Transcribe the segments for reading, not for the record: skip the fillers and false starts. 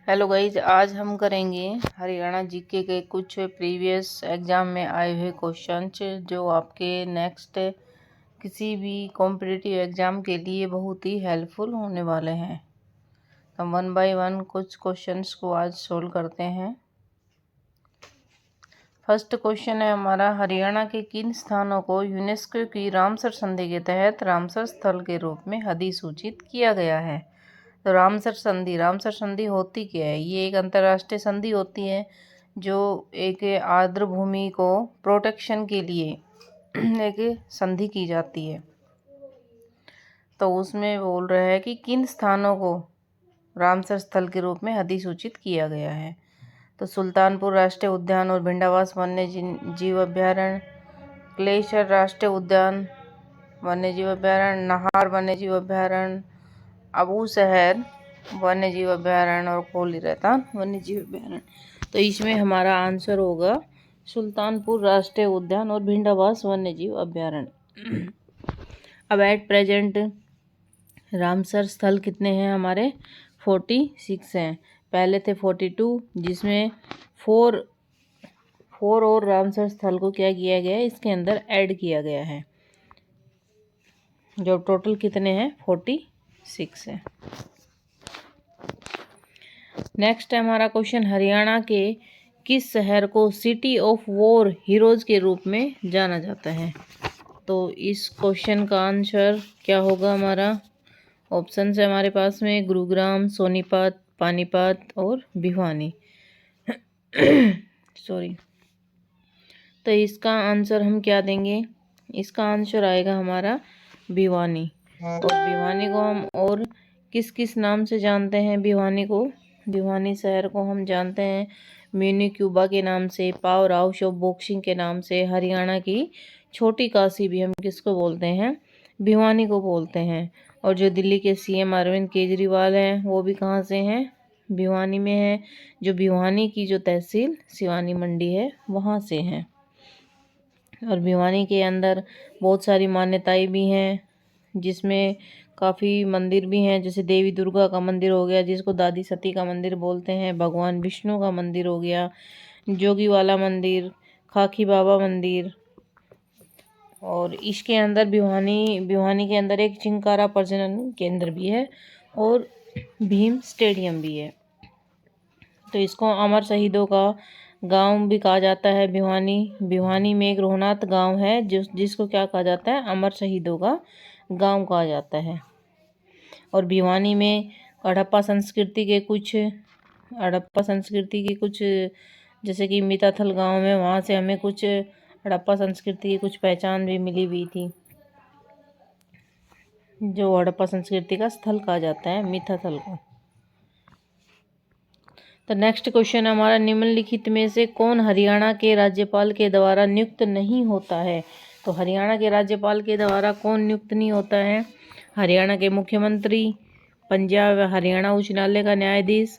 Hello guys, आज हम करेंगे हरियाणा जीके के कुछ प्रीवियस एग्जाम में आए हुए क्वेश्चंस जो आपके नेक्स्ट किसी भी कॉम्पिटिटिव एग्जाम के लिए बहुत ही हेल्पफुल होने वाले हैं। तो वन बाय वन कुछ क्वेश्चंस को आज सोल्व करते हैं। फर्स्ट क्वेश्चन है हमारा, हरियाणा के किन स्थानों को यूनेस्को की रामसर संधि के तहत रामसर स्थल के रूप में अधिसूचित किया गया है। तो रामसर संधि होती क्या है? ये एक अंतर्राष्ट्रीय संधि होती है जो एक आर्द्र भूमि को प्रोटेक्शन के लिए एक संधि की जाती है। तो उसमें बोल रहा है कि किन स्थानों को रामसर स्थल के रूप में अधिसूचित किया गया है। तो सुल्तानपुर राष्ट्रीय उद्यान और भिंडावास वन्य जीव अभ्यारण्य, क्लेशर राष्ट्रीय उद्यान वन्य जीव अभ्यारण्य, नाहर वन्य जीव अभ्यारण्य, अबू शहर वन्य जीव अभ्यारण्य और कोली रहता वन्य जीव अभ्यारण्य। तो इसमें हमारा आंसर होगा सुल्तानपुर राष्ट्रीय उद्यान और भिंडावास वन्य जीव अभ्यारण्य। अब एट प्रेजेंट रामसर स्थल कितने हैं हमारे? 46 हैं। पहले थे 42, जिसमें 4 और रामसर स्थल को क्या किया गया है, इसके अंदर ऐड किया गया है, जो टोटल कितने हैं 46 है। नेक्स्ट है हमारा क्वेश्चन, हरियाणा के किस शहर को सिटी ऑफ वॉर हीरोज के रूप में जाना जाता है? तो इस क्वेश्चन का आंसर क्या होगा हमारा? ऑप्शन है हमारे पास में गुरुग्राम, सोनीपत, पानीपत और भिवानी। सॉरी। तो इसका आंसर हम क्या देंगे? इसका आंसर आएगा हमारा भिवानी। और भिवानी को हम और किस किस नाम से जानते हैं? भिवानी शहर को हम जानते हैं म्यूनी क्यूबा के नाम से, पावर हाउस ऑफ बॉक्सिंग के नाम से। हरियाणा की छोटी काशी भी हम किसको बोलते हैं? भिवानी को बोलते हैं। और जो दिल्ली के सीएम अरविंद केजरीवाल हैं वो भी कहाँ से हैं? भिवानी में है। जो भिवानी की जो तहसील सिवानी मंडी है वहाँ से हैं। और भिवानी के अंदर बहुत सारी मान्यताएं भी हैं, जिसमें काफ़ी मंदिर भी हैं, जैसे देवी दुर्गा का मंदिर हो गया जिसको दादी सती का मंदिर बोलते हैं, भगवान विष्णु का मंदिर हो गया, जोगी वाला मंदिर, खाकी बाबा मंदिर। और इसके अंदर भिवानी के अंदर एक चिंकारा प्रजनन केंद्र भी है और भीम स्टेडियम भी है। तो इसको अमर शहीदों का गांव भी कहा जाता है। भिवानी में एक रोहनाथ गांव है जिसको क्या कहा जाता है? अमर शहीदों का गांव कहा जाता है। और भिवानी में हड़प्पा संस्कृति के कुछ जैसे कि मिताथल गांव में, वहाँ से हमें कुछ हड़प्पा संस्कृति की कुछ पहचान भी मिली हुई थी, जो हड़प्पा संस्कृति का स्थल कहा जाता है मिताथल को। तो नेक्स्ट क्वेश्चन हमारा, निम्नलिखित में से कौन हरियाणा के राज्यपाल के द्वारा नियुक्त नहीं होता है? तो हरियाणा के राज्यपाल के द्वारा कौन नियुक्त नहीं होता है? हरियाणा के मुख्यमंत्री, पंजाब हरियाणा उच्च न्यायालय का न्यायाधीश,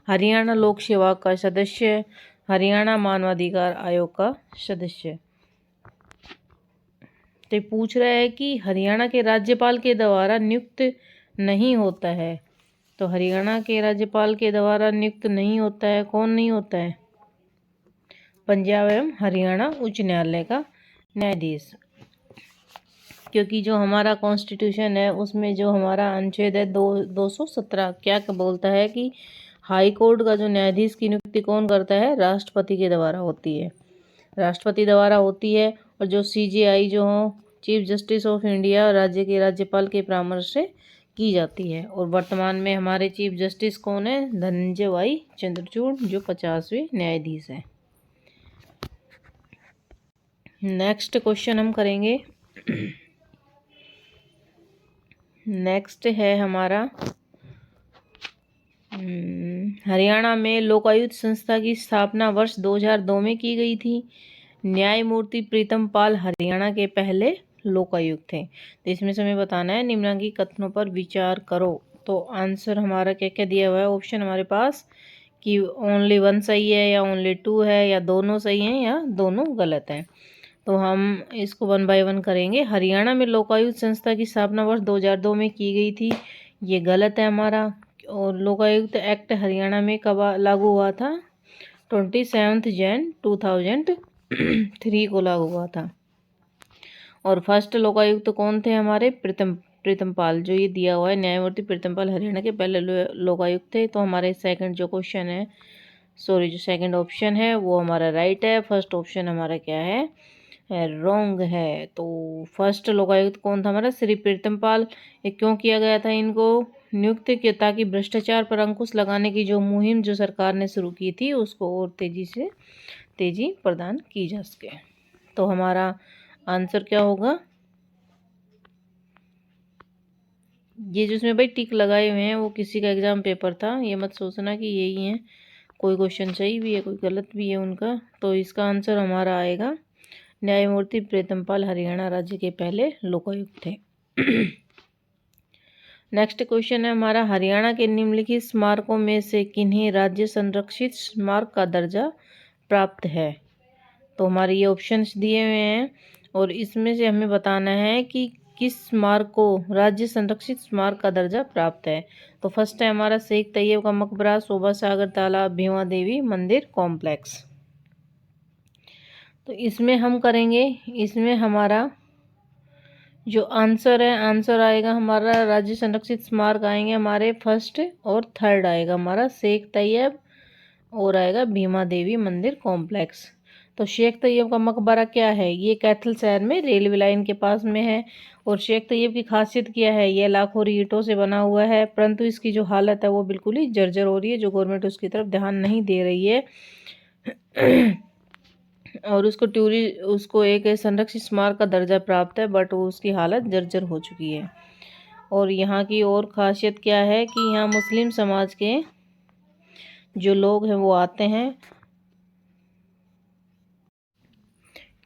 हरियाणा लोक सेवा का सदस्य, हरियाणा मानवाधिकार आयोग का सदस्य। तो पूछ रहा है कि हरियाणा के राज्यपाल के द्वारा नियुक्त नहीं होता है। तो हरियाणा के राज्यपाल के द्वारा नियुक्त नहीं होता है, कौन नहीं होता है? पंजाब एवं हरियाणा उच्च न्यायालय का न्यायाधीश। क्योंकि जो हमारा कॉन्स्टिट्यूशन है उसमें जो हमारा अनुच्छेद है 217 क्या बोलता है कि हाई कोर्ट का जो न्यायाधीश की नियुक्ति कौन करता है? राष्ट्रपति के द्वारा होती है। राष्ट्रपति द्वारा होती है। और जो CJI जो हो, चीफ जस्टिस ऑफ इंडिया, राज्य के राज्यपाल के परामर्श से की जाती है। और वर्तमान में हमारे चीफ जस्टिस कौन है? धनंजय वाई चंद्रचूड़, जो 50वें न्यायाधीश हैं। नेक्स्ट क्वेश्चन हम करेंगे। नेक्स्ट है हमारा, हरियाणा में लोकायुक्त संस्था की स्थापना वर्ष 2002 में की गई थी। न्यायमूर्ति प्रीतम पाल हरियाणा के पहले लोकायुक्त थे। तो इसमें से हमें बताना है निम्नलिखित कथनों पर विचार करो। तो आंसर हमारा क्या क्या दिया हुआ है? ऑप्शन हमारे पास कि ओनली 1 सही है या ओनली 2 है या दोनों सही हैं या दोनों गलत हैं। तो हम इसको 1 बाय 1 करेंगे। हरियाणा में लोकायुक्त संस्था की स्थापना वर्ष 2002 में की गई थी, ये गलत है हमारा, और लोकायुक्त एक्ट हरियाणा में कब लागू हुआ था? 27 जैन 2003 को लागू हुआ था। और फर्स्ट लोकायुक्त कौन थे हमारे? प्रीतमपाल, जो ये दिया हुआ है न्यायमूर्ति प्रीतमपाल हरियाणा के पहले लोकायुक्त थे। तो हमारे सेकंड जो क्वेश्चन है, सॉरी जो सेकंड ऑप्शन है वो हमारा राइट है। फर्स्ट ऑप्शन हमारा क्या है? रॉन्ग है। तो फर्स्ट लोकायुक्त कौन था हमारा? श्री प्रीतमपाल। ये क्यों किया गया था इनको नियुक्त किया? ताकि भ्रष्टाचार पर अंकुश लगाने की जो मुहिम जो सरकार ने शुरू की थी उसको और तेजी प्रदान की जा सके। तो हमारा आंसर क्या होगा? ये जिसमें भाई टिक लगाए हुए हैं वो किसी का एग्जाम पेपर था, ये मत सोचना कि यही है। कोई क्वेश्चन सही भी है कोई गलत भी है उनका। तो इसका आंसर हमारा आएगा न्यायमूर्ति प्रीतमपाल हरियाणा राज्य के पहले लोकायुक्त थे। नेक्स्ट क्वेश्चन है हमारा, हरियाणा के निम्नलिखित स्मारकों में से किन्हें राज्य संरक्षित स्मारक का दर्जा प्राप्त है? तो हमारे ये ऑप्शंस दिए हुए हैं और इसमें से हमें बताना है कि किस स्मारक को राज्य संरक्षित स्मारक का दर्जा प्राप्त है। तो फर्स्ट है हमारा शेख तैयब का मकबरा, शोभा सागर तालाब, भीमा देवी मंदिर कॉम्प्लेक्स। तो इसमें हम करेंगे, इसमें हमारा जो आंसर है, आंसर आएगा हमारा राज्य संरक्षित स्मारक आएंगे हमारे फर्स्ट और थर्ड आएगा हमारा शेख तैयब और आएगा भीमा देवी मंदिर कॉम्प्लेक्स। तो शेख तैयब का मकबरा क्या है? ये कैथल शहर में रेलवे लाइन के पास में है। और शेख तैयब की खासियत क्या है? ये लाखों ईंटों से बना हुआ है, परंतु इसकी जो हालत है वो बिल्कुल ही जर्जर हो रही है, जो गवर्नमेंट उसकी तरफ ध्यान नहीं दे रही है। और उसको एक संरक्षित स्मारक का दर्जा प्राप्त है, बट वो उसकी हालत जर्जर हो चुकी है। और यहाँ की और खासियत क्या है कि यहाँ मुस्लिम समाज के जो लोग हैं वो आते हैं,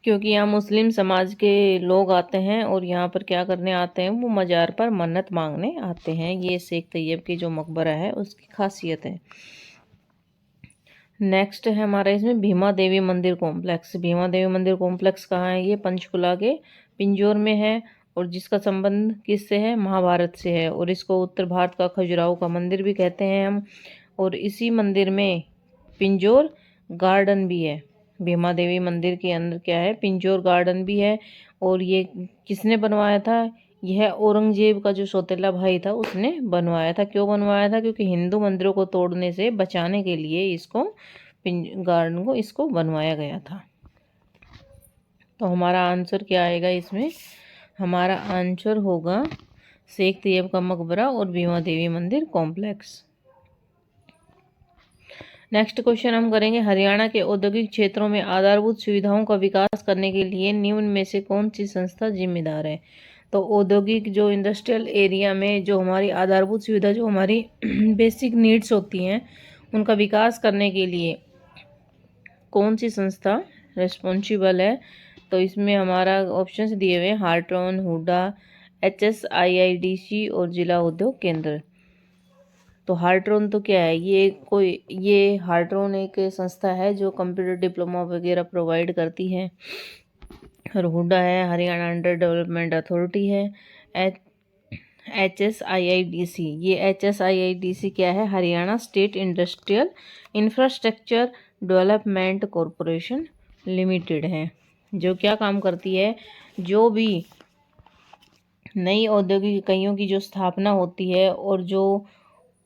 क्योंकि यहाँ मुस्लिम समाज के लोग आते हैं और यहाँ पर क्या करने आते हैं? वो मज़ार पर मन्नत मांगने आते हैं। ये शेख तैयब की जो मकबरा है उसकी खासियत है। नेक्स्ट है हमारा इसमें भीमा देवी मंदिर कॉम्प्लेक्स। भीमा देवी मंदिर कॉम्प्लेक्स कहाँ है? ये पंचकुला के पिंजौर में है और जिसका संबंध किससे है? महाभारत से है। और इसको उत्तर भारत का खजुराहो का मंदिर भी कहते हैं हम। और इसी मंदिर में पिंजौर गार्डन भी है। भीमा देवी मंदिर के अंदर क्या है? पिंजौर गार्डन भी है। और ये किसने बनवाया था? यह औरंगजेब का जो सौतेला भाई था उसने बनवाया था। क्यों बनवाया था? क्योंकि हिंदू मंदिरों को तोड़ने से बचाने के लिए इसको गार्डन को इसको बनवाया गया था। तो हमारा आंसर क्या आएगा इसमें? हमारा आंसर होगा शेख तैयब का मकबरा और भीमा देवी मंदिर कॉम्प्लेक्स। नेक्स्ट क्वेश्चन हम करेंगे, हरियाणा के औद्योगिक क्षेत्रों में आधारभूत सुविधाओं का विकास करने के लिए निम्न में से कौन सी संस्था जिम्मेदार है? तो औद्योगिक जो इंडस्ट्रियल एरिया में जो हमारी आधारभूत सुविधा जो हमारी बेसिक नीड्स होती हैं उनका विकास करने के लिए कौन सी संस्था रिस्पॉन्सिबल है? तो इसमें हमारा ऑप्शंस दिए हुए हैं हार्ट्रॉन, हुडा, HSIIDC और जिला उद्योग केंद्र। तो हार्ट्रॉन तो क्या है? ये हार्ट्रॉन एक संस्था है जो कंप्यूटर डिप्लोमा वगैरह प्रोवाइड करती है। और हुडा है हरियाणा अंडर डेवलपमेंट अथॉरिटी है। HSIIDC, ये HSIIDC क्या है? Haryana state industrial infrastructure development corporation limited है। जो क्या काम करती है? जो भी नई औद्योगिक इकाइयों की जो स्थापना होती है और जो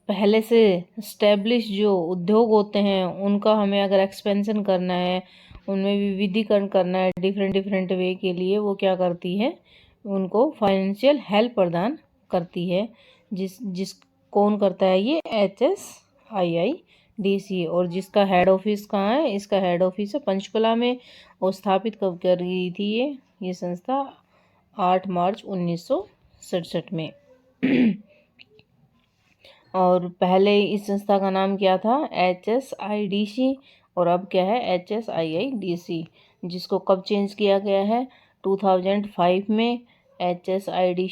पहले से स्टैब्लिश जो उद्योग होते हैं उनका हमें अगर एक्सपेंशन करना है, उनमें विविधीकरण करना है डिफरेंट वे के लिए, वो क्या करती है? उनको फाइनेंशियल हेल्प प्रदान करती है। जिस कौन करता है? ये HSIIDC। और जिसका हेड ऑफिस कहाँ है? इसका हेड ऑफिस है पंचकुला में। और स्थापित कब कर गई थी ये संस्था? 8 मार्च 1967 में। और पहले इस संस्था का नाम क्या था? HSIDC। और अब क्या है? HSIIDC, जिसको कब चेंज किया गया है? 2005 में HSIDC